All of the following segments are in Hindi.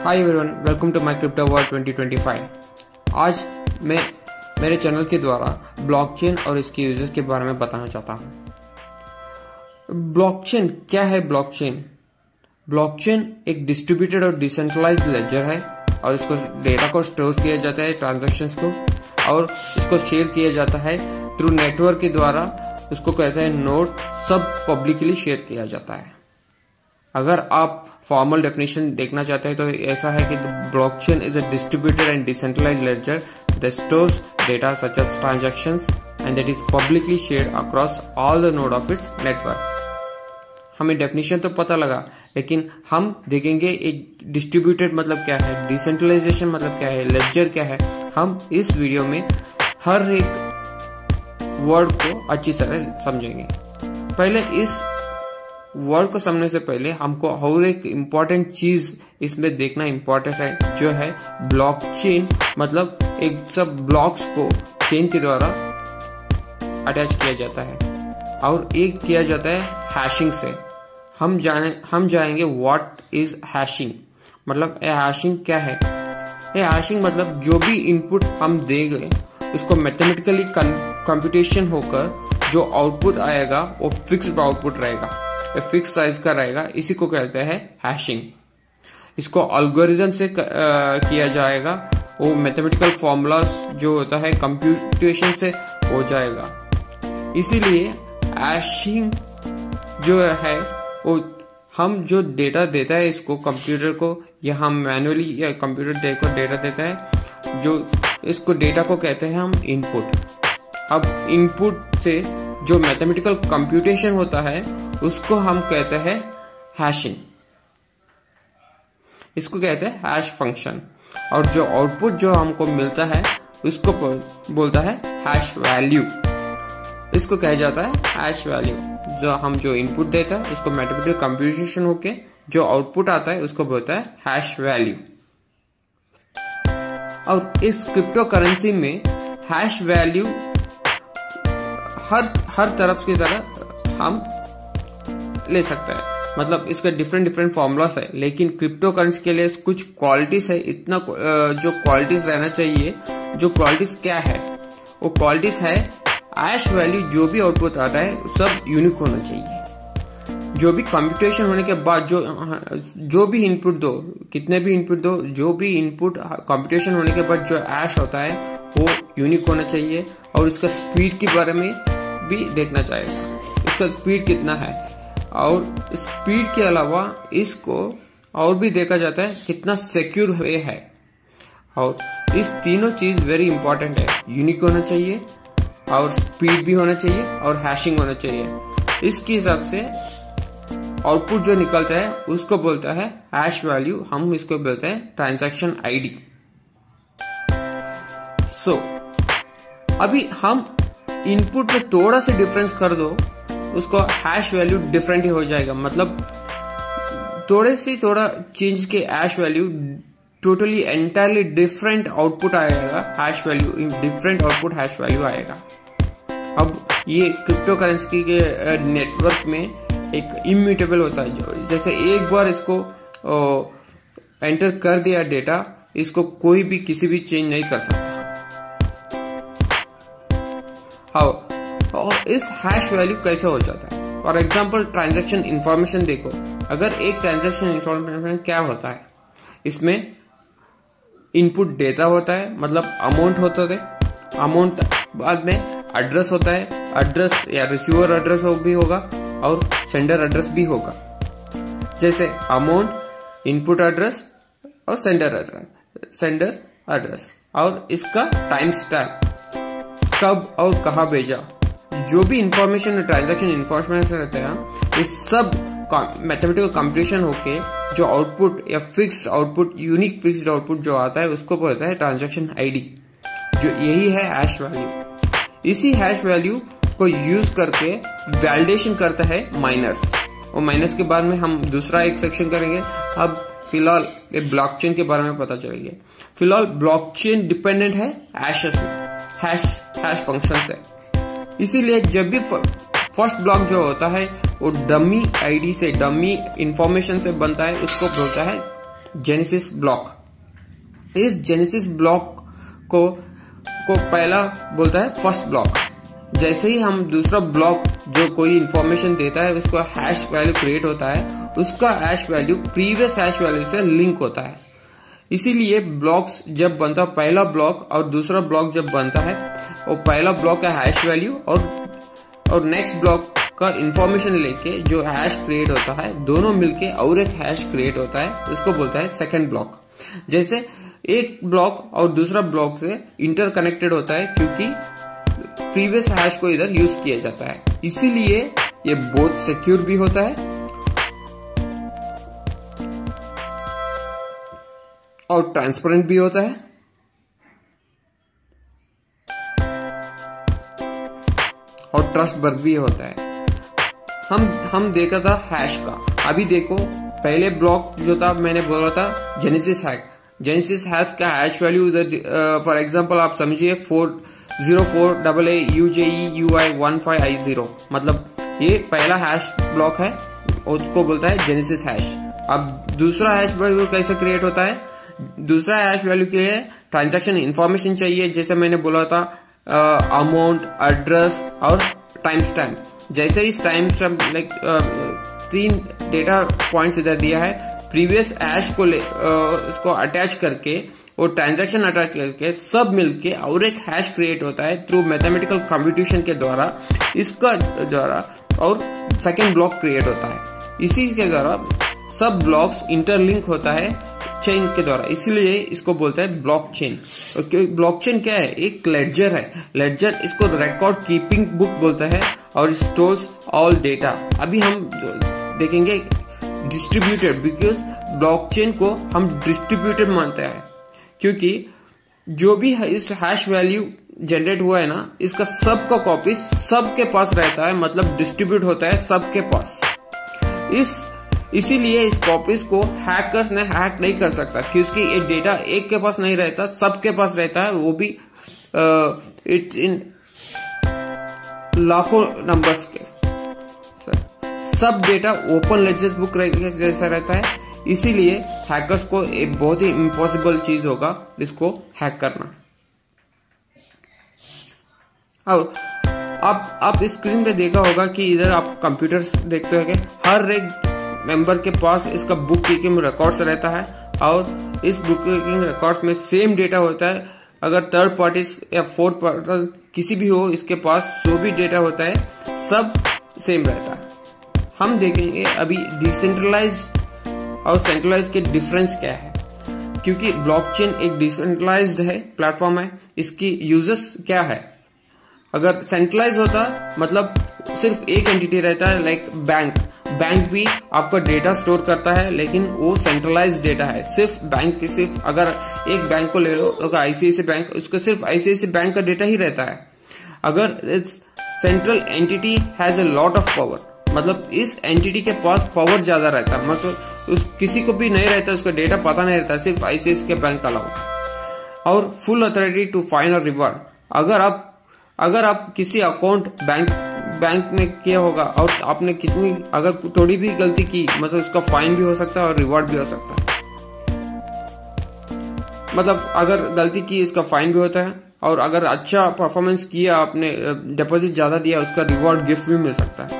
Hi everyone, welcome to my crypto world 2025। आज मैं मेरे चैनल के द्वारा ब्लॉकचेन और इसके यूजर्स के बारे में बताना चाहता हूं। ब्लॉकचेन क्या है? ब्लॉकचेन एक डिस्ट्रीब्यूटेड और डिसेंट्रलाइज्ड लेजर है और इसको डेटा को स्टोर किया जाता है, ट्रांजैक्शंस को, और इसको शेयर किया जाता है थ्रू नेटवर्क के द्वारा। उसको कहते हैं नोड, सब पब्लिकली शेयर किया जाता है। अगर आप फॉर्मल डेफिनेशन देखना चाहते हैं तो ऐसा है कि blockchain is a distributed and decentralised ledger that stores data such as transactions and that is publicly shared across all the node of its network। हमें डेफिनेशन तो पता लगा, लेकिन हम देखेंगे एक डिस्ट्रीब्यूटेड मतलब क्या है, डिसेंट्रलाइजेशन मतलब क्या है, लेजर क्या है। हम इस वीडियो में हर एक वर्ड को अच्छी तरह समझेंगे। पहले इस वर्ड को समझने से पहले हमको और एक इम्पोर्टेंट चीज इसमें देखना इम्पोर्टेंट है, जो है ब्लॉकचेन। मतलब एक सब ब्लॉक्स को चेन के द्वारा अटैच किया जाता है और एक किया जाता है हैशिंग से। हम जाएंगे व्हाट इज हैशिंग, मतलब हैशिंग क्या है। ये हैशिंग मतलब जो भी इनपुट हम देंगे उसको मैथमेटिकली कंप्यूटेशन होकर जो आउटपुट आएगा वो फिक्स्ड आउटपुट रहेगा, फिक्स साइज का रहेगा। इसी को कहते हैं हैशिंग। इसको एल्गोरिथम से किया जाएगा, वो मैथमेटिकल फॉर्मूलाज जो होता है कंप्यूटेशन से हो जाएगा। इसीलिए हैशिंग जो है वो हम जो डेटा देता है इसको कंप्यूटर को, या हम मैनुअली या कंप्यूटर को डेटा देता है, जो इसको डेटा को कहते हैं हम इनपुट। अब इनपुट से जो मैथमेटिकल कंप्यूटेशन होता है उसको हम कहते हैं हैशिंग। इसको कहते हैं हैश फंक्शन। और जो आउटपुट जो हमको मिलता है उसको बोलता है हैश वैल्यू। इसको कहा जाता है हैश वैल्यू। जो हम जो इनपुट देता है उसको मैथमेटिकल कंप्यूटेशन होके जो आउटपुट आता है उसको बोलता है हैश वैल्यू। और इस क्रिप्टो करेंसी में हैश वैल्यू हर तरफ की तरह हम ले सकते हैं। मतलब इसके डिफरेंट फॉर्मूलास है, लेकिन क्रिप्टो करेंसी के लिए कुछ क्वालिटीज है। इतना जो क्वालिटीज रहना चाहिए, जो क्वालिटीज क्या है, वो क्वालिटीज है हैश वैल्यू। जो भी आउटपुट आता है सब यूनिक होना चाहिए। जो भी कंप्यूटेशन होने के बाद जो भी इनपुट दो, कितने भी इनपुट दो, जो भी इनपुट कंप्यूटेशन होने के बाद जो हैश होता है वो यूनिक होना चाहिए। और इसका स्पीड के बारे में भी देखना चाहिए, इसका स्पीड कितना है। और स्पीड के अलावा इसको और भी देखा जाता है कितना सिक्योर वे है। और इस तीनों चीज वेरी इंपॉर्टेंट है। यूनिक होना चाहिए और स्पीड भी होना चाहिए और हैशिंग होना चाहिए। इसके हिसाब से आउटपुट जो निकलता है उसको बोलता है हैश वैल्यू। हम इसको बोलते हैं ट्रांजैक्शन आईडी। सो अभी हम इनपुट में थोड़ा सा डिफरेंस कर दो, उसको हैश वैल्यू डिफरेंट ही हो जाएगा। मतलब थोड़ा चेंज के hash value totally entirely different output आएगा। Hash value different output hash value आएगा। अब ये क्रिप्टो करेंसी के नेटवर्क में एक इम्यूटेबल होता है। जैसे एक बार इसको एंटर कर दिया डेटा, इसको कोई भी किसी भी चेंज नहीं कर सकता। और इस हैश वैल्यू कैसे हो जाता है? फॉर एग्जाम्पल ट्रांजैक्शन इंफॉर्मेशन देखो। अगर एक ट्रांजैक्शन इंफॉर्मेशन क्या होता है, इसमें इनपुट डेटा होता है, मतलब अमाउंट होता है। अमाउंट बाद में एड्रेस होता है, एड्रेस या रिसीवर एड्रेस भी होगा और सेंडर एड्रेस भी होगा। जैसे अमाउंट, इनपुट एड्रेस और सेंडर एड्रेस और इसका टाइम स्टैम्प, कब और कहाँ भेजा। जो भी इंफॉर्मेशन ट्रांजैक्शन इंफॉर्मेशन रहता है, ये सब मैथमेटिकल कंप्यूटेशन होके जो आउटपुट या fixed output, unique fixed output जो आता है उसको बोलता है ट्रांजैक्शन आईडी। जो यही है हैश वैल्यू। इसी हैश वैल्यू को यूज करके वैलिडेशन करता है माइनर्स। और माइनर्स के बाद में हम दूसरा एक सेक्शन करेंगे। अब फिलहाल ये ब्लॉकचेन के बारे में पता चलेगा। फिलहाल ब्लॉकचेन डिपेंडेंट है हैश फंक्शन से। इसीलिए जब भी फर्स्ट ब्लॉक जो होता है वो डमी आईडी से, डमी इंफॉर्मेशन से बनता है, उसको बोलता है जेनेसिस ब्लॉक। इस जेनेसिस ब्लॉक को पहला बोलता है फर्स्ट ब्लॉक। जैसे ही हम दूसरा ब्लॉक जो कोई इंफॉर्मेशन देता है उसको हैश वैल्यू क्रिएट होता है, उसका hash value previous hash value से लिंक होता है। इसीलिए ब्लॉक्स जब बनता है, पहला ब्लॉक और दूसरा ब्लॉक जब बनता है, वो पहला ब्लॉक का हैश वैल्यू और नेक्स्ट ब्लॉक का इंफॉर्मेशन लेके जो हैश क्रिएट होता है, दोनों मिलके और एक हैश क्रिएट होता है, उसको बोलता है सेकंड ब्लॉक। जैसे एक ब्लॉक और दूसरा ब्लॉक से इंटरकनेक्टेड होता है क्योंकि प्रीवियस हैश को इधर यूज किया जाता है, इसीलिए ये बहुत सिक्योर भी होता है और ट्रांसपेरेंट भी होता है और ट्रस्टवर्दी भी होता है। हम देखा था हैश का, अभी देखो पहले ब्लॉक जो था मैंने बोला था जेनेसिस हैश का हैश वैल्यू इधर फॉर एग्जांपल आप समझिए 404AA UJEUI15I0, मतलब ये पहला हैश ब्लॉक है, उसको बोलता है जेनेसिस हैश। अब दूसरा हैश वैल्यू कैसे क्रिएट होता है? दूसरा हैश वैल्यू के लिए ट्रांजैक्शन इंफॉर्मेशन चाहिए, जैसे मैंने बोला था अमाउंट, एड्रेस और टाइम स्टैम्प। जैसे इस time stamp like 3 data points इधर दिया है, प्रीवियस हैश को उसको अटैच करके और ट्रांजैक्शन अटैच करके सब मिलके और एक हैश क्रिएट होता है थ्रू मैथमेटिकल कंप्यूटेशन के द्वारा, इसका द्वारा और सेकेंड ब्लॉक क्रिएट होता है। इसी के द्वारा सब ब्लॉक्स इंटरलिंक होता है चेन के द्वारा, इसीलिए इसको बोलते हैं ब्लॉकचेन। ब्लॉकचेन क्या है? एक लेडजर है। लेडजर इसको रिकॉर्ड कीपिंग बुक बोलता है और स्टोर्स ऑल डेटा। अभी हम देखेंगे डिस्ट्रीब्यूटेड, बिकॉज ब्लॉकचेन को हम डिस्ट्रीब्यूटेड मानते हैं क्योंकि जो भी इस हैश वैल्यू जनरेट हुआ है ना, इसका सबका कॉपी सबके पास रहता है, मतलब डिस्ट्रीब्यूट होता है सबके पास। इसीलिए इस कॉपीज को हैकर्स ने हैक नहीं कर सकता क्योंकि ये डेटा एक के पास नहीं रहता, सबके पास रहता है, वो भी इट्स इन लाखों नंबर्स के। सब डेटा ओपन लेजर बुक जैसा रहता है, इसीलिए हैकर्स को एक बहुत ही इम्पॉसिबल चीज होगा इसको हैक करना। और आप इस स्क्रीन पे देखा होगा कि इधर आप कंप्यूटर देखते होंगे, हर एक मेंबर के पास इसका बुक कीपिंग रिकॉर्ड्स रहता है और इस बुक कीपिंग रिकॉर्ड्स में सेम डेटा होता है। अगर थर्ड पार्टी या फोर्थ पार्टी किसी भी हो, इसके पास जो भी डेटा होता है सब सेम रहता है। हम देखेंगे अभी डिसेंट्रलाइज और सेंट्रलाइज के डिफरेंस क्या है, क्योंकि ब्लॉकचेन एक डिसेंट्रलाइज्ड है प्लेटफॉर्म है, इसकी यूजर्स क्या है। अगर सेंट्रलाइज होता मतलब सिर्फ एक एंटिटी रहता है, लाइक बैंक भी आपका डेटा स्टोर करता है, लेकिन वो सेंट्रलाइज डेटा है। सिर्फ बैंक की सिर्फ अगर एक बैंक को ले लो, अगर आईसीआईसीआई बैंक, उसका सिर्फ आईसीआईसीआई बैंक का डेटा ही रहता है। अगर central entity has a lot of power, मतलब इस एंटिटी के पास पावर ज्यादा रहता है, मतलब किसी को भी नहीं रहता, उसका डेटा पता नहीं रहता, सिर्फ आईसीआईसीआई के बैंक अलाउड। और फुल अथॉरिटी टू फाइन और रिवॉर्ड। अगर आप किसी अकाउंट बैंक में किया होगा और आपने कितनी अगर थोड़ी भी गलती की, मतलब उसका फाइन भी हो सकता है और रिवॉर्ड भी हो सकता है। मतलब अगर गलती की इसका फाइन भी होता है, और अगर अच्छा परफॉर्मेंस किया, आपने डिपॉजिट ज्यादा दिया, उसका रिवॉर्ड गिफ्ट भी मिल सकता है।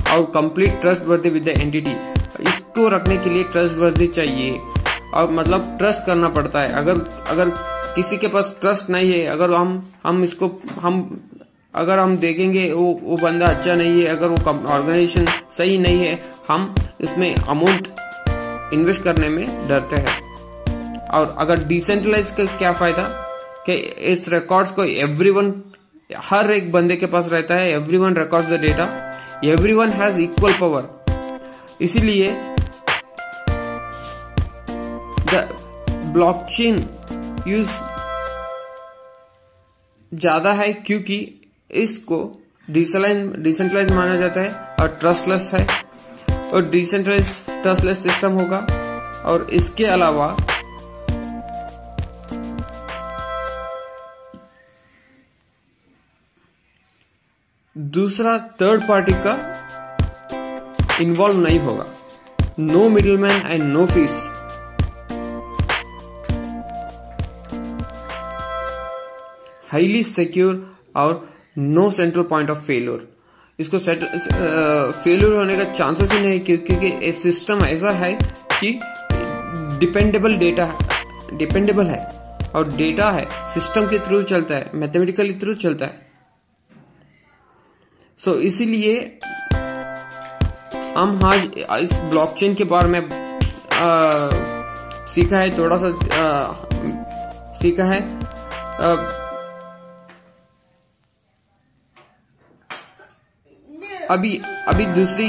और कंप्लीट ट्रस्ट वर्दी विद द एंटिटी, इसको रखने के लिए ट्रस्ट वर्दी चाहिए और मतलब ट्रस्ट करना पड़ता है। अगर किसी के पास ट्रस्ट नहीं है, अगर हम देखेंगे वो बंदा अच्छा नहीं है, अगर वो ऑर्गेनाइजेशन सही नहीं है, हम इसमें अमाउंट इन्वेस्ट करने में डरते हैं। और अगर डिसेंट्रलाइज का क्या फायदा कि इस रिकॉर्ड्स को एवरीवन, हर एक बंदे के पास रहता है, everyone records the data, everyone has equal power. इसीलिए द ब्लॉकचेन यूज ज्यादा है क्योंकि इसको डिसेंट्रलाइज माना जाता है और ट्रस्टलेस है, और डिसेंट्रलाइज ट्रस्टलेस सिस्टम होगा। और इसके अलावा दूसरा थर्ड पार्टी का इन्वॉल्व नहीं होगा, no middleman and no fees. Highly secure और no central point of failure. इसको फेल्योर होने का चांसेस ही नहीं, क्योंकि सिस्टम ऐसा है कि डिपेंडेबल है और डेटा है सिस्टम के थ्रू चलता है, मैथमेटिकली थ्रू चलता है। सो इसीलिए हम आज इस ब्लॉकचेन के बारे में सीखा है, थोड़ा सा सीखा है। अभी दूसरी